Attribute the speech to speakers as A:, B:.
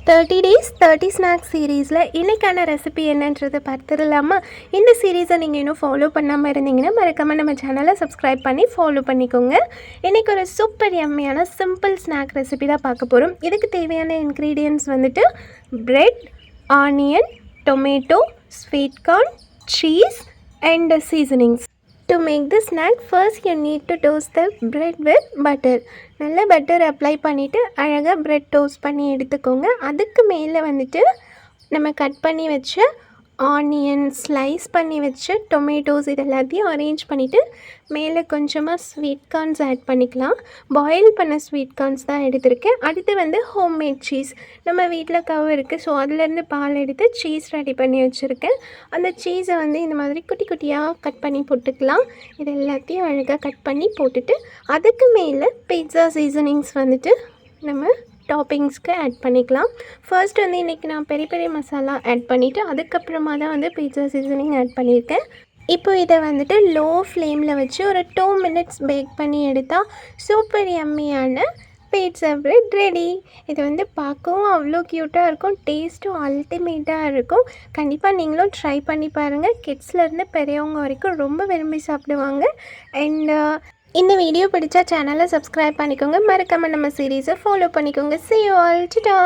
A: 30 days 30 snacks சீரீஸில் இன்றைக்கான recipe என்னன்றதை பார்த்துடலாமா? இந்த சீரீஸை நீங்கள் இன்னும் ஃபாலோ பண்ணாமல் இருந்தீங்கன்னா மறக்காமல் நம்ம சேனலை சப்ஸ்கிரைப் பண்ணி ஃபாலோ பண்ணிக்கோங்க. இன்றைக்கி ஒரு சூப்பர் எம்மியான சிம்பிள் ஸ்நாக் ரெசிபி தான் பார்க்க போகிறோம். இதுக்கு தேவையான இன்க்ரீடியன்ட்ஸ் வந்துட்டு bread, onion, tomato, sweet corn, cheese and seasonings. To make the snack, first you need to toast the bread with butter. நல்ல பட்டர் அப்ளை பண்ணிவிட்டு அழகாக ப்ரெட் டோஸ்ட் பண்ணி எடுத்துக்கோங்க. அதுக்கு மேலே வந்துட்டு நம்ம கட் பண்ணி வச்ச ஆனியன், ஸ்லைஸ் பண்ணி வச்ச டொமேட்டோஸ் இது எல்லாத்தையும் அரேஞ்ச் பண்ணிவிட்டு மேலே கொஞ்சமாக ஸ்வீட் கார்ன்ஸ் ஆட் பண்ணிக்கலாம். பாயில் பண்ண ஸ்வீட் கார்ன்ஸ் தான் எடுத்திருக்கேன். அடுத்து வந்து ஹோம்மேட் சீஸ், நம்ம வீட்டில் கவு இருக்குது, ஸோ அதுலேருந்து பால் எடுத்து சீஸ் ரெடி பண்ணி வச்சுருக்கேன். அந்த சீஸை வந்து இந்த மாதிரி குட்டி குட்டியாக கட் பண்ணி போட்டுக்கலாம். இது எல்லாத்தையும் அழகாக கட் பண்ணி போட்டுட்டு அதுக்கு மேலே பீட்சா சீசனிங்ஸ் வந்துட்டு நம்ம டாப்பிங்ஸ்க்கு ஆட் பண்ணிக்கலாம். ஃபர்ஸ்ட் வந்து இன்றைக்கி நான் பெரிய பெரிய மசாலா ஆட் பண்ணிவிட்டு அதுக்கப்புறமா தான் வந்து பீட்சா சீசனிங் ஆட் பண்ணியிருக்கேன். இப்போ இதை வந்துட்டு லோ ஃப்ளேமில் வச்சு ஒரு 2 minutes பேக் பண்ணி எடுத்தால் சூப்பர் எம்மியான பீட்சா பிரெட் ரெடி. இது வந்து பார்க்கவும் அவ்வளோ க்யூட்டாக இருக்கும், டேஸ்ட்டும் அல்டிமேட்டாக இருக்கும். கண்டிப்பாக நீங்களும் ட்ரை பண்ணி பாருங்கள். கிட்ஸ்லேருந்து பெரியவங்க வரைக்கும் ரொம்ப விரும்பி சாப்பிடுவாங்க. அண்ட் இந்த வீடியோ பிடிச்சா சேனலை சப்ஸ்கிரைப் பண்ணிக்கோங்க. மறக்காமல் நம்ம சீரீஸை ஃபாலோ பண்ணிக்கோங்க. See you all. Ta-ta.